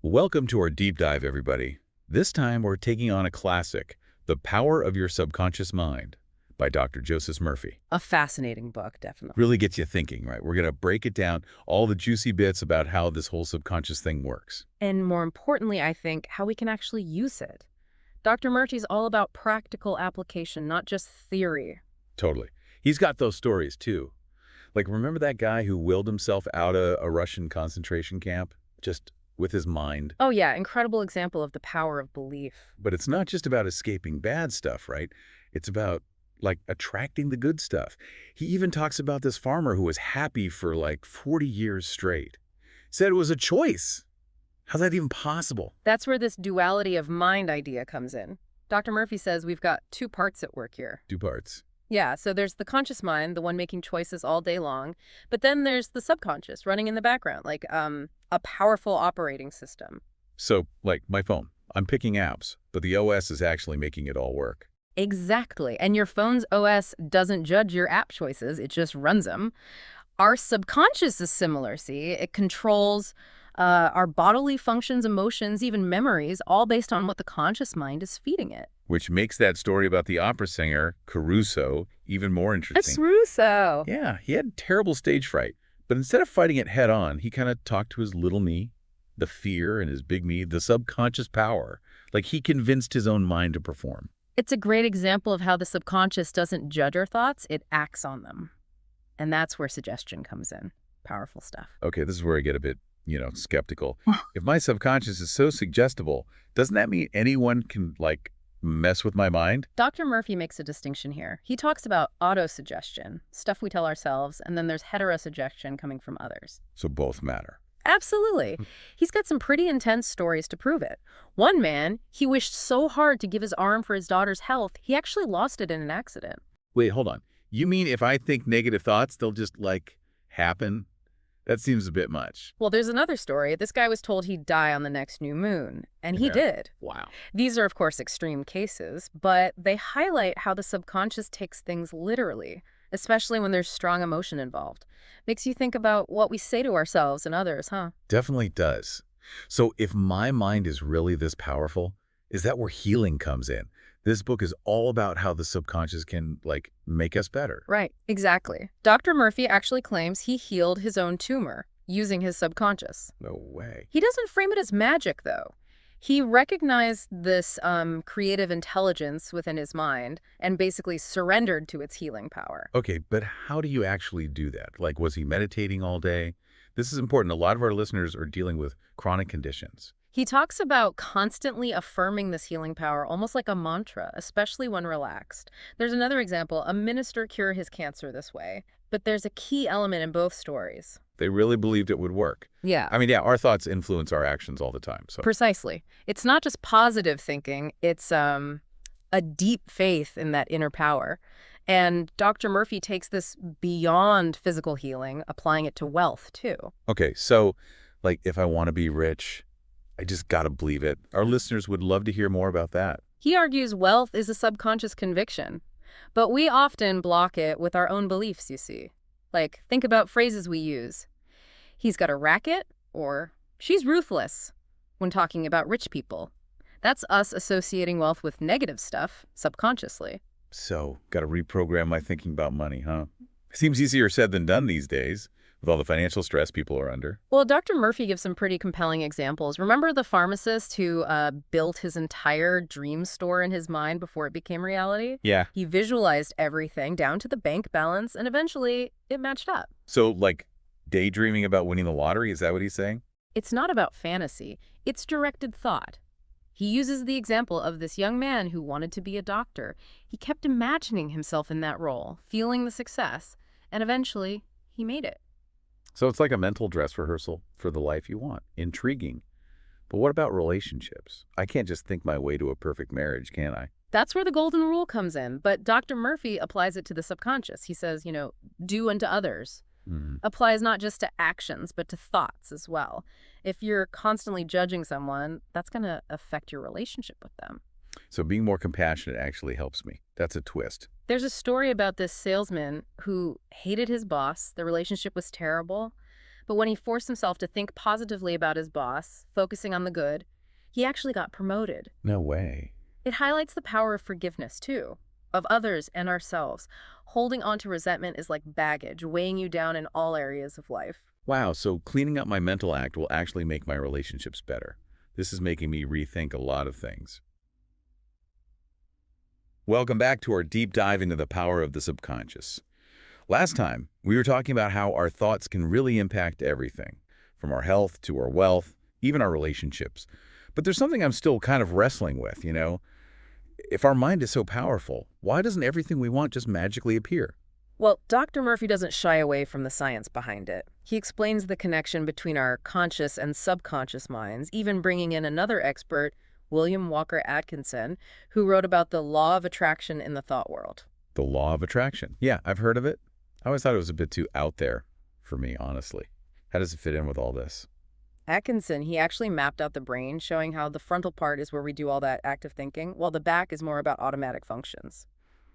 Welcome to our deep dive, everybody. This time we're taking on a classic, The Power of Your Subconscious Mind by Dr. Joseph Murphy. A fascinating book, definitely. Really gets you thinking, right? We're going to break it down, all the juicy bits about how this whole subconscious thing works. And more importantly, I think, how we can actually use it. Dr. Murphy's all about practical application, not just theory. Totally. He's got those stories, too. Like, remember that guy who willed himself out of a Russian concentration camp? Just with his mind. Oh yeah, incredible example of the power of belief. But it's not just about escaping bad stuff, right? It's about, like, attracting the good stuff. He even talks about this farmer who was happy for, like, 40 years straight. Said it was a choice. How's that even possible? That's where this duality of mind idea comes in. Dr. Murphy says we've got two parts at work here. Two parts. Yeah, so there's the conscious mind, the one making choices all day long, but then there's the subconscious running in the background, like a powerful operating system. So, like my phone, I'm picking apps, but the OS is actually making it all work. Exactly, and your phone's OS doesn't judge your app choices, it just runs them. Our subconscious is similar, see? It controls our bodily functions, emotions, even memories, all based on what the conscious mind is feeding it. Which makes that story about the opera singer, Caruso, even more interesting. It's Russo. Yeah, he had terrible stage fright. But instead of fighting it head on, he kind of talked to his little me, the fear, and his big me, the subconscious power. Like he convinced his own mind to perform. It's a great example of how the subconscious doesn't judge our thoughts, it acts on them. And that's where suggestion comes in. Powerful stuff. Okay, this is where I get a bit, skeptical. If my subconscious is so suggestible, doesn't that mean anyone can, like, mess with my mind? Dr. Murphy makes a distinction here. He talks about autosuggestion, stuff we tell ourselves, and then there's heterosuggestion coming from others. So both matter. Absolutely. He's got some pretty intense stories to prove it. One man, he wished so hard to give his arm for his daughter's health, he actually lost it in an accident. Wait, hold on. You mean if I think negative thoughts, they'll just, like, happen? That seems a bit much. Well, there's another story. This guy was told he'd die on the next new moon, and he Yeah. did. Wow. These are, of course, extreme cases, but they highlight how the subconscious takes things literally, especially when there's strong emotion involved. Makes you think about what we say to ourselves and others, huh? Definitely does. So if my mind is really this powerful, is that where healing comes in? This book is all about how the subconscious can, like, make us better. Right, exactly. Dr. Murphy actually claims he healed his own tumor using his subconscious. No way. He doesn't frame it as magic, though. He recognized this creative intelligence within his mind and basically surrendered to its healing power. Okay, but how do you actually do that? Like, was he meditating all day? This is important. A lot of our listeners are dealing with chronic conditions. He talks about constantly affirming this healing power, almost like a mantra, especially when relaxed. There's another example. A minister cured his cancer this way. But there's a key element in both stories. They really believed it would work. Yeah. I mean, yeah, our thoughts influence our actions all the time. So Precisely. It's not just positive thinking. It's a deep faith in that inner power. And Dr. Murphy takes this beyond physical healing, applying it to wealth, too. Okay, so, like, if I want to be rich, I just got to believe it. Our listeners would love to hear more about that. He argues wealth is a subconscious conviction, but we often block it with our own beliefs, you see. Like, think about phrases we use. He's got a racket, or she's ruthless, when talking about rich people. That's us associating wealth with negative stuff, subconsciously. So, got to reprogram my thinking about money, huh? Seems easier said than done these days, with all the financial stress people are under. Well, Dr. Murphy gives some pretty compelling examples. Remember the pharmacist who built his entire dream store in his mind before it became reality? Yeah. He visualized everything down to the bank balance, and eventually it matched up. So, like, daydreaming about winning the lottery, is that what he's saying? It's not about fantasy. It's directed thought. He uses the example of this young man who wanted to be a doctor. He kept imagining himself in that role, feeling the success, and eventually he made it. So it's like a mental dress rehearsal for the life you want. Intriguing. But what about relationships? I can't just think my way to a perfect marriage, can I? That's where the golden rule comes in, but Dr. Murphy applies it to the subconscious. He says, do unto others. Applies not just to actions, but to thoughts as well. If you're constantly judging someone, that's going to affect your relationship with them. So being more compassionate actually helps me. That's a twist. There's a story about this salesman who hated his boss. The relationship was terrible. But when he forced himself to think positively about his boss, focusing on the good, he actually got promoted. No way. It highlights the power of forgiveness, too, of others and ourselves. Holding on to resentment is like baggage, weighing you down in all areas of life. Wow, so cleaning up my mental act will actually make my relationships better. This is making me rethink a lot of things. Welcome back to our deep dive into the power of the subconscious. Last time, we were talking about how our thoughts can really impact everything, from our health to our wealth, even our relationships. But there's something I'm still kind of wrestling with, you know? If our mind is so powerful, why doesn't everything we want just magically appear? Well, Dr. Murphy doesn't shy away from the science behind it. He explains the connection between our conscious and subconscious minds, even bringing in another expert, William Walker Atkinson, who wrote about the law of attraction in the thought world. The law of attraction. Yeah, I've heard of it. I always thought it was a bit too out there for me, honestly. How does it fit in with all this? Atkinson, he actually mapped out the brain, showing how the frontal part is where we do all that active thinking, while the back is more about automatic functions.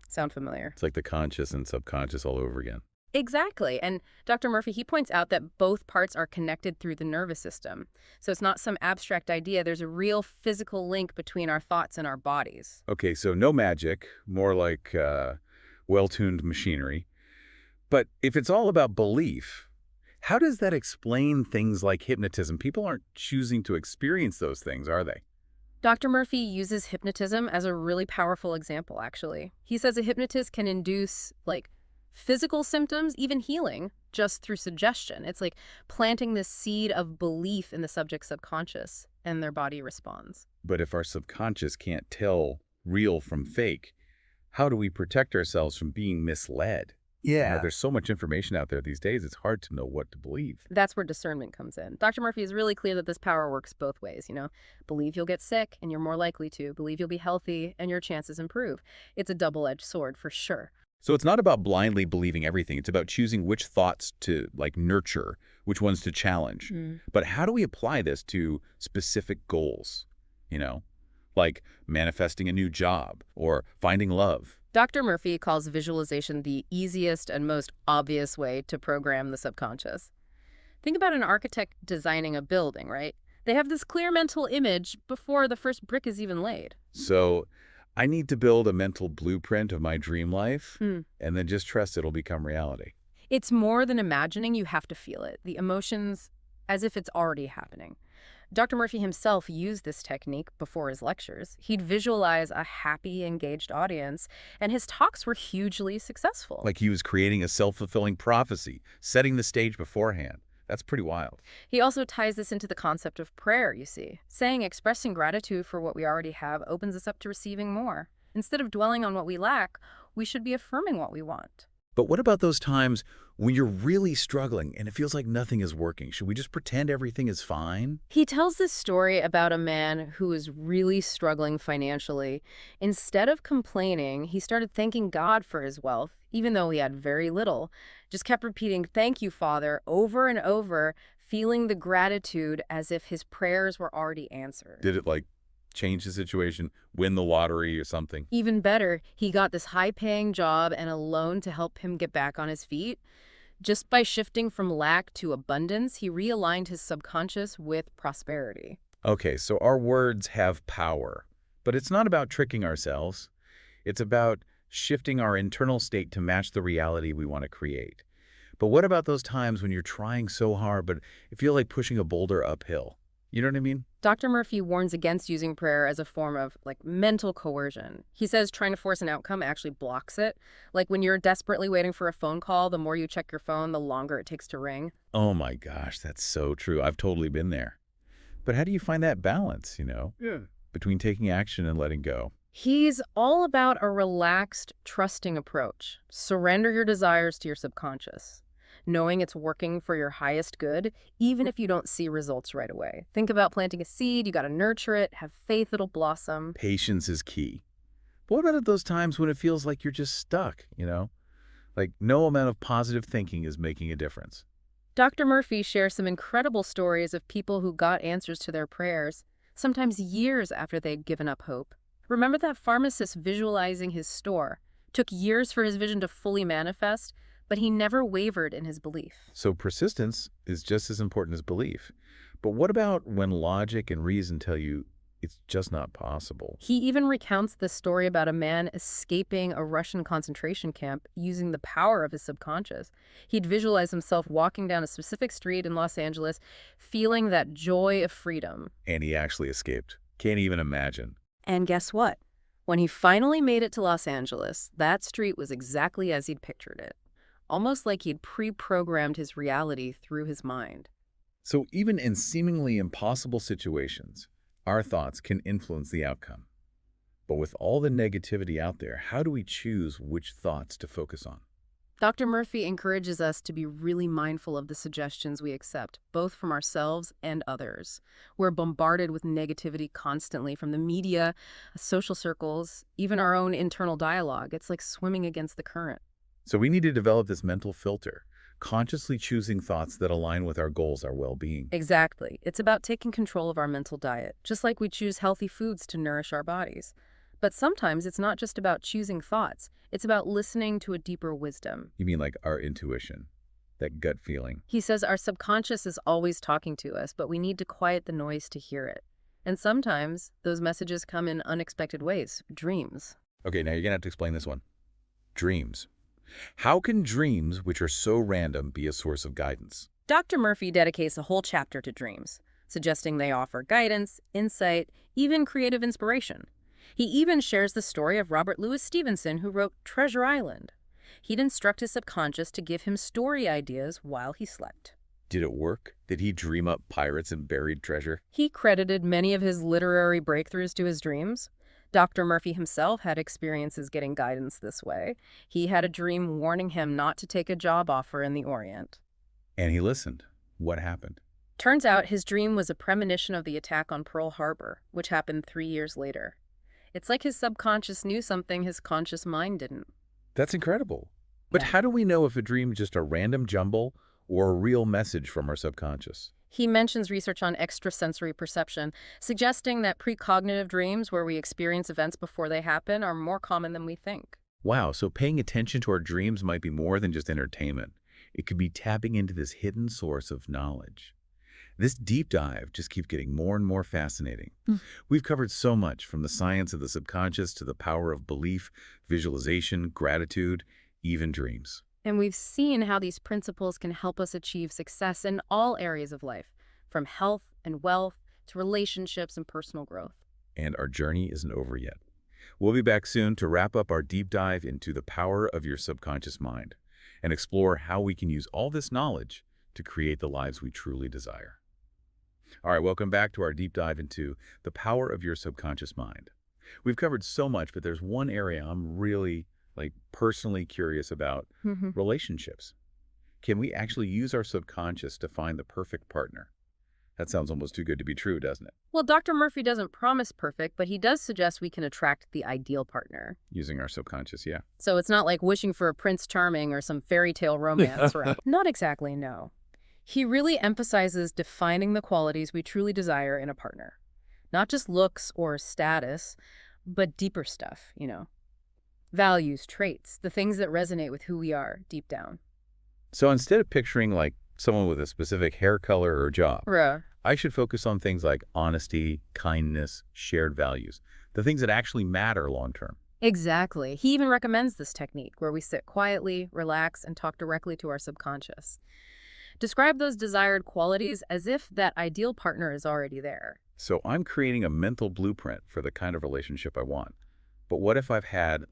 Sound familiar? It's like the conscious and subconscious all over again. Exactly. And Dr. Murphy, he points out that both parts are connected through the nervous system. So it's not some abstract idea. There's a real physical link between our thoughts and our bodies. Okay, so no magic, more like well-tuned machinery. But if it's all about belief, how does that explain things like hypnotism? People aren't choosing to experience those things, are they? Dr. Murphy uses hypnotism as a really powerful example, actually. He says a hypnotist can induce, physical symptoms, even healing, just through suggestion. It's like planting this seed of belief in the subject's subconscious, and their body responds. But if our subconscious can't tell real from fake, how do we protect ourselves from being misled? There's so much information out there these days, it's hard to know what to believe. That's where discernment comes in. Dr. Murphy is really clear that this power works both ways. Believe you'll get sick, and you're more likely to. Believe you'll be healthy, and your chances improve. It's a double-edged sword, for sure. So it's not about blindly believing everything. It's about choosing which thoughts to nurture, which ones to challenge. But how do we apply this to specific goals? Like manifesting a new job or finding love. Dr. Murphy calls visualization the easiest and most obvious way to program the subconscious. Think about an architect designing a building, right? They have this clear mental image before the first brick is even laid. So I need to build a mental blueprint of my dream life and then just trust it'll become reality. It's more than imagining, you have to feel it. The emotions, as if it's already happening. Dr. Murphy himself used this technique before his lectures. He'd visualize a happy, engaged audience, and his talks were hugely successful. Like he was creating a self-fulfilling prophecy, setting the stage beforehand. That's pretty wild. He also ties this into the concept of prayer, you see. Expressing gratitude for what we already have opens us up to receiving more. Instead of dwelling on what we lack, we should be affirming what we want. But what about those times when you're really struggling and it feels like nothing is working? Should we just pretend everything is fine? He tells this story about a man who is really struggling financially. Instead of complaining, he started thanking God for his wealth, even though he had very little. Just kept repeating, "Thank you, Father," over and over, feeling the gratitude as if his prayers were already answered. Did it change the situation, win the lottery or something? Even better, he got this high-paying job and a loan to help him get back on his feet. Just by shifting from lack to abundance, he realigned his subconscious with prosperity. Okay, so our words have power, but it's not about tricking ourselves. It's about shifting our internal state to match the reality we want to create. But what about those times when you're trying so hard, but it feels like pushing a boulder uphill? You know what I mean? Dr. Murphy warns against using prayer as a form of, mental coercion. He says trying to force an outcome actually blocks it. Like when you're desperately waiting for a phone call, the more you check your phone, the longer it takes to ring. Oh my gosh, that's so true. I've totally been there. But how do you find that balance, between taking action and letting go? He's all about a relaxed, trusting approach. Surrender your desires to your subconscious, knowing it's working for your highest good, even if you don't see results right away. Think about planting a seed. You got to nurture it, have faith it'll blossom. Patience is key. But what about at those times when it feels like you're just stuck, Like no amount of positive thinking is making a difference. Dr. Murphy shares some incredible stories of people who got answers to their prayers, sometimes years after they'd given up hope. Remember that pharmacist visualizing his store? Took years for his vision to fully manifest, but he never wavered in his belief. So persistence is just as important as belief. But what about when logic and reason tell you it's just not possible? He even recounts the story about a man escaping a Russian concentration camp using the power of his subconscious. He'd visualize himself walking down a specific street in Los Angeles, feeling that joy of freedom. And he actually escaped. Can't even imagine. And guess what? When he finally made it to Los Angeles, that street was exactly as he'd pictured it. Almost like he'd pre-programmed his reality through his mind. So even in seemingly impossible situations, our thoughts can influence the outcome. But with all the negativity out there, how do we choose which thoughts to focus on? Dr. Murphy encourages us to be really mindful of the suggestions we accept, both from ourselves and others. We're bombarded with negativity constantly from the media, social circles, even our own internal dialogue. It's like swimming against the current. So we need to develop this mental filter, consciously choosing thoughts that align with our goals, our well-being. Exactly. It's about taking control of our mental diet, just like we choose healthy foods to nourish our bodies. But sometimes it's not just about choosing thoughts. It's about listening to a deeper wisdom. You mean like our intuition, that gut feeling? He says our subconscious is always talking to us, but we need to quiet the noise to hear it. And sometimes those messages come in unexpected ways, dreams. Okay, now you're going to have to explain this one. Dreams. How can dreams, which are so random, be a source of guidance? Dr. Murphy dedicates a whole chapter to dreams, suggesting they offer guidance, insight, even creative inspiration. He even shares the story of Robert Louis Stevenson, who wrote Treasure Island. He'd instruct his subconscious to give him story ideas while he slept. Did it work? Did he dream up pirates and buried treasure? He credited many of his literary breakthroughs to his dreams. Dr. Murphy himself had experiences getting guidance this way. He had a dream warning him not to take a job offer in the Orient. And he listened. What happened? Turns out his dream was a premonition of the attack on Pearl Harbor, which happened 3 years later. It's like his subconscious knew something his conscious mind didn't. That's incredible. But Yeah. how do we know if a dream is just a random jumble or a real message from our subconscious? He mentions research on extrasensory perception, suggesting that precognitive dreams, where we experience events before they happen, are more common than we think. Wow, so paying attention to our dreams might be more than just entertainment. It could be tapping into this hidden source of knowledge. This deep dive just keeps getting more and more fascinating. We've covered so much, from the science of the subconscious to the power of belief, visualization, gratitude, even dreams. And we've seen how these principles can help us achieve success in all areas of life, from health and wealth to relationships and personal growth. And our journey isn't over yet. We'll be back soon to wrap up our deep dive into the power of your subconscious mind and explore how we can use all this knowledge to create the lives we truly desire. All right, welcome back to our deep dive into the power of your subconscious mind. We've covered so much, but there's one area I'm really personally curious about: relationships. Can we actually use our subconscious to find the perfect partner? That sounds almost too good to be true, doesn't it? Well, Dr. Murphy doesn't promise perfect, but he does suggest we can attract the ideal partner. Using our subconscious, yeah. So it's not like wishing for a Prince Charming or some fairy tale romance, right? Not exactly, no. He really emphasizes defining the qualities we truly desire in a partner. Not just looks or status, but deeper stuff, values, traits, the things that resonate with who we are deep down. So instead of picturing someone with a specific hair color or job, Ruh. I should focus on things like honesty, kindness, shared values, the things that actually matter long term. Exactly. He even recommends this technique where we sit quietly, relax, and talk directly to our subconscious. Describe those desired qualities as if that ideal partner is already there. So I'm creating a mental blueprint for the kind of relationship I want. But what if I've had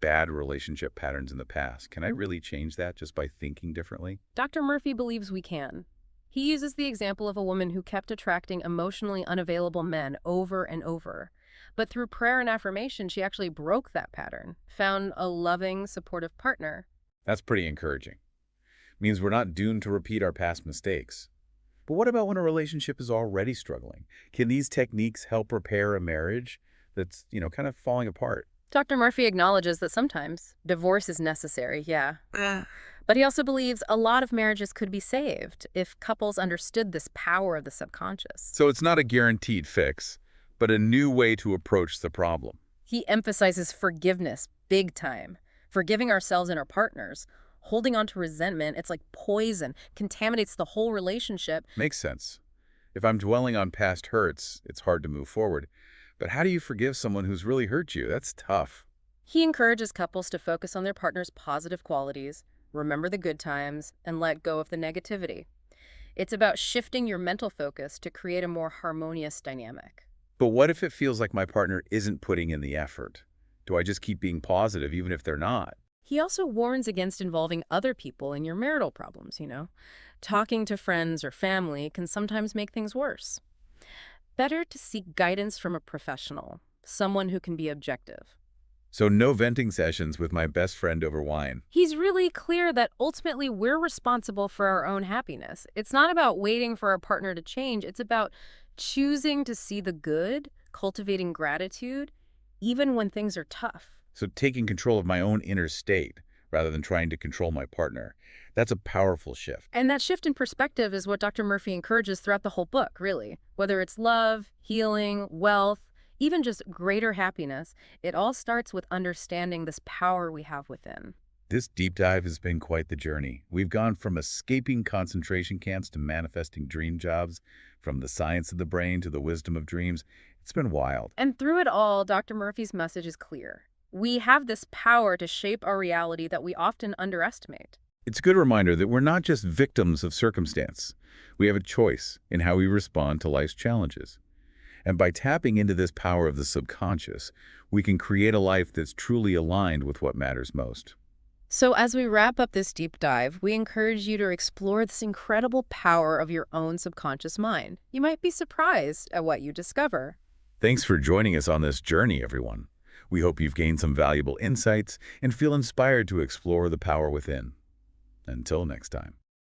bad relationship patterns in the past? Can I really change that just by thinking differently? Dr. Murphy believes we can. He uses the example of a woman who kept attracting emotionally unavailable men over and over. But through prayer and affirmation, she actually broke that pattern, found a loving, supportive partner. That's pretty encouraging. Means we're not doomed to repeat our past mistakes. But what about when a relationship is already struggling? Can these techniques help repair a marriage that's, kind of falling apart? Dr. Murphy acknowledges that sometimes divorce is necessary, yeah. But he also believes a lot of marriages could be saved if couples understood this power of the subconscious. So it's not a guaranteed fix, but a new way to approach the problem. He emphasizes forgiveness big time, forgiving ourselves and our partners, Holding on to resentment, it's like poison, contaminates the whole relationship. Makes sense. If I'm dwelling on past hurts, it's hard to move forward. But how do you forgive someone who's really hurt you? That's tough. He encourages couples to focus on their partner's positive qualities, remember the good times, and let go of the negativity. It's about shifting your mental focus to create a more harmonious dynamic. But what if it feels like my partner isn't putting in the effort? Do I just keep being positive even if they're not? He also warns against involving other people in your marital problems. Talking to friends or family can sometimes make things worse. Better to seek guidance from a professional, someone who can be objective. So no venting sessions with my best friend over wine. He's really clear that ultimately we're responsible for our own happiness. It's not about waiting for our partner to change. It's about choosing to see the good, cultivating gratitude, even when things are tough. So taking control of my own inner state rather than trying to control my partner. That's a powerful shift. And that shift in perspective is what Dr. Murphy encourages throughout the whole book, really. Whether it's love, healing, wealth, even just greater happiness, it all starts with understanding this power we have within. This deep dive has been quite the journey. We've gone from escaping concentration camps to manifesting dream jobs, from the science of the brain to the wisdom of dreams. It's been wild. And through it all, Dr. Murphy's message is clear. We have this power to shape our reality that we often underestimate. It's a good reminder that we're not just victims of circumstance. We have a choice in how we respond to life's challenges. And by tapping into this power of the subconscious, we can create a life that's truly aligned with what matters most. So as we wrap up this deep dive, we encourage you to explore this incredible power of your own subconscious mind. You might be surprised at what you discover. Thanks for joining us on this journey, everyone. We hope you've gained some valuable insights and feel inspired to explore the power within. Until next time.